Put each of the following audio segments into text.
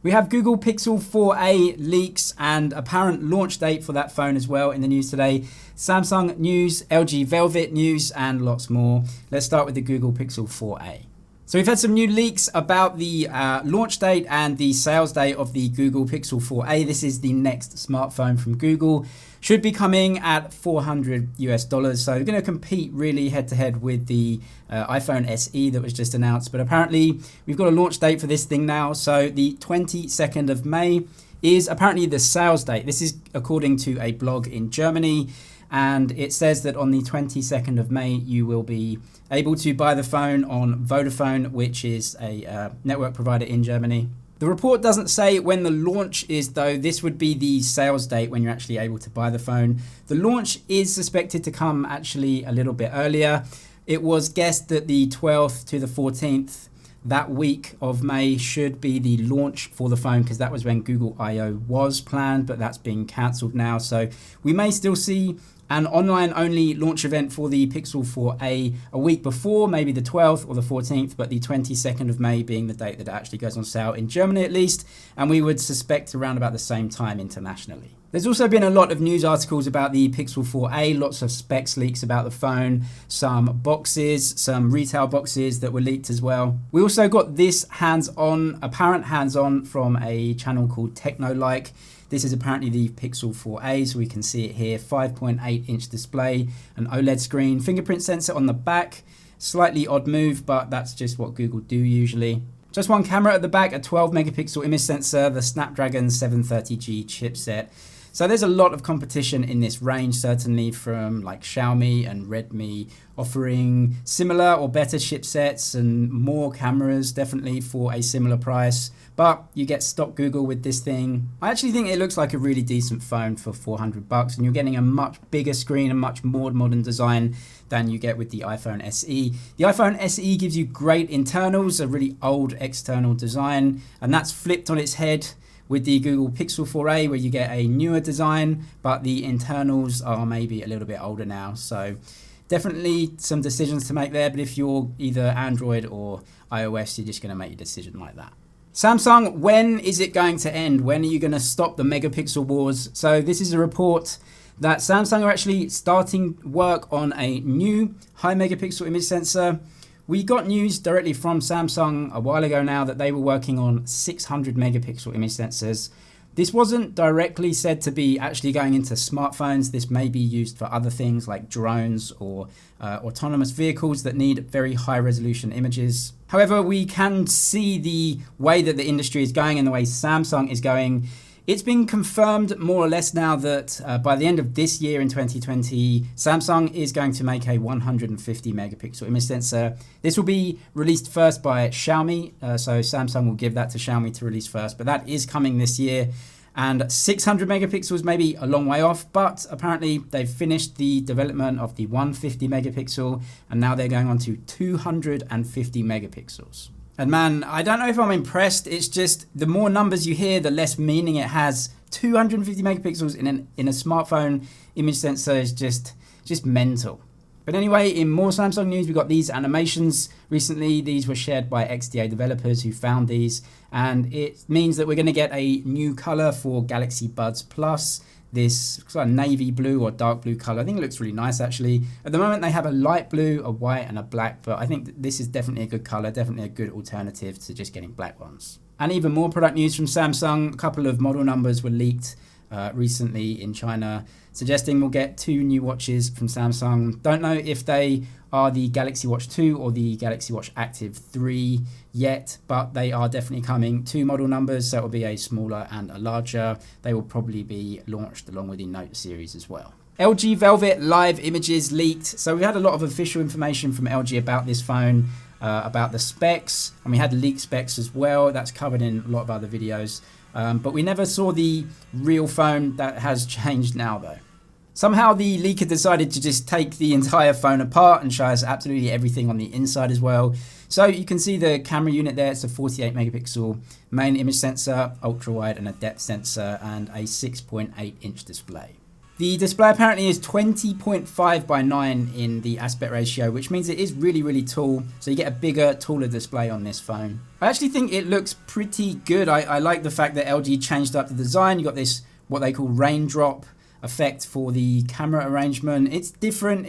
We have Google Pixel 4a leaks and apparent launch date for that phone as well in the news today. Samsung news, LG Velvet news, and lots more. Let's start with the Google Pixel 4a. So we've had some new leaks about the launch date and the sales date of the Google Pixel 4a. This is the next smartphone from Google. Should be coming at $400 US. So we're going to compete really head to head with the iPhone SE that was just announced. But apparently we've got a launch date for this thing now. So the 22nd of May is apparently the sales date. This is according to a blog in Germany. And it says that on the 22nd of May, you will be able to buy the phone on Vodafone, which is a network provider in Germany. The report doesn't say when the launch is, though. This would be the sales date when you're actually able to buy the phone. The launch is suspected to come actually a little bit earlier. It was guessed that the 12th to the 14th, that week of May, should be the launch for the phone, because that was when Google I/O was planned, but that's being cancelled now. So we may still see an online-only launch event for the Pixel 4a a week before, maybe the 12th or the 14th, but the 22nd of May being the date that it actually goes on sale in Germany at least, and we would suspect around about the same time internationally. There's also been a lot of news articles about the Pixel 4a, lots of specs leaks about the phone, some boxes, some retail boxes that were leaked as well. We also got this apparent hands-on from a channel called Techno-like. This is apparently the Pixel 4a, so we can see it here, 5.8-inch display, an OLED screen, fingerprint sensor on the back. Slightly odd move, but that's just what Google do usually. Just one camera at the back, a 12-megapixel image sensor, the Snapdragon 730G chipset. So there's a lot of competition in this range, certainly from like Xiaomi and Redmi offering similar or better chipsets and more cameras, definitely for a similar price. But you get stock Google with this thing. I actually think it looks like a really decent phone for $400, and you're getting a much bigger screen, a much more modern design than you get with the iPhone SE. The iPhone SE gives you great internals, a really old external design, and that's flipped on its head with the Google Pixel 4a, where you get a newer design, but the internals are maybe a little bit older now. So definitely some decisions to make there, but if you're either Android or iOS, you're just gonna make your decision like that. Samsung, when is it going to end? When are you gonna stop the megapixel wars? So this is a report that Samsung are actually starting work on a new high megapixel image sensor. We got news directly from Samsung a while ago now that they were working on 600 megapixel image sensors. This wasn't directly said to be actually going into smartphones. This may be used for other things like drones or autonomous vehicles that need very high resolution images. However, we can see the way that the industry is going and the way Samsung is going. It's been confirmed more or less now that by the end of this year in 2020, Samsung is going to make a 150 megapixel image sensor. This will be released first by Xiaomi, so Samsung will give that to Xiaomi to release first, but that is coming this year. And 600 megapixels may be a long way off, but apparently they've finished the development of the 150 megapixel, and now they're going on to 250 megapixels. And man, I don't know if I'm impressed. It's just the more numbers you hear, the less meaning it has. 250 megapixels in a smartphone image sensor is just mental. But anyway, in more Samsung news, we got these animations recently. These were shared by XDA developers who found these, and it means that we're going to get a new color for Galaxy Buds Plus. This sort of navy blue or dark blue color. I think it looks really nice actually. At the moment they have a light blue, a white and a black, but I think this is definitely a good color, definitely a good alternative to just getting black ones. And even more product news from Samsung. A couple of model numbers were leaked recently in China, suggesting we'll get 2 new watches from Samsung. Don't know if they are the Galaxy Watch 2 or the Galaxy Watch Active 3 yet, but they are definitely coming. 2 model numbers, so it will be a smaller and a larger. They will probably be launched along with the Note series as well. LG Velvet live images leaked. So we had a lot of official information from LG about this phone, about the specs, and we had leaked specs as well. That's covered in a lot of other videos. But we never saw the real phone. That has changed now though. Somehow the leaker decided to just take the entire phone apart and show us absolutely everything on the inside as well. So you can see the camera unit there. It's a 48 megapixel main image sensor, ultra wide and a depth sensor, and a 6.8-inch display. The display apparently is 20.5 by 9 in the aspect ratio, which means it is really, really tall. So you get a bigger, taller display on this phone. I actually think it looks pretty good. I like the fact that LG changed up the design. You got this, what they call raindrop effect for the camera arrangement. It's different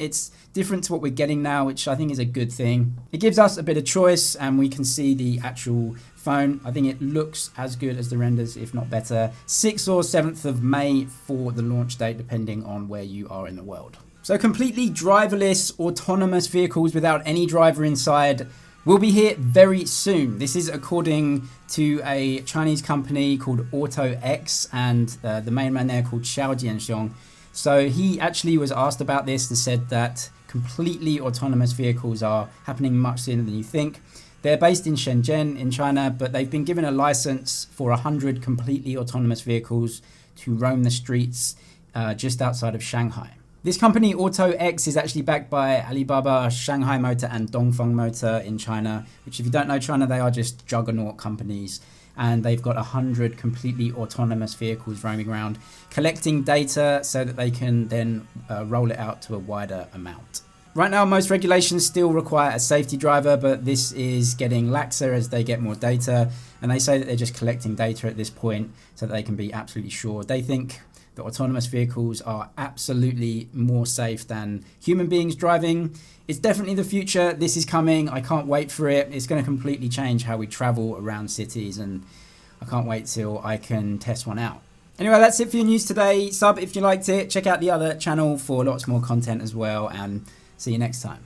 to what we're getting now, which I think is a good thing. It gives us a bit of choice and we can see the actual phone. I think it looks as good as the renders, if not better. 6th or 7th of May for the launch date, depending on where you are in the world. So completely driverless autonomous vehicles without any driver inside will be here very soon. This is according to a Chinese company called AutoX, and the main man there called Xiao Jianxiong. So he actually was asked about this and said that completely autonomous vehicles are happening much sooner than you think. They're based in Shenzhen in China, but they've been given a license for 100 completely autonomous vehicles to roam the streets just outside of Shanghai. This company, AutoX, is actually backed by Alibaba, Shanghai Motor and Dongfeng Motor in China, which if you don't know China, they are just juggernaut companies. And they've got 100 completely autonomous vehicles roaming around, collecting data so that they can then roll it out to a wider amount. Right now, most regulations still require a safety driver, but this is getting laxer as they get more data. And they say that they're just collecting data at this point so that they can be absolutely sure. They think that autonomous vehicles are absolutely more safe than human beings driving. It's definitely the future. This is coming. I can't wait for it. It's going to completely change how we travel around cities, and I can't wait till I can test one out. Anyway, that's it for your news today. Sub if you liked it. Check out the other channel for lots more content as well, and see you next time.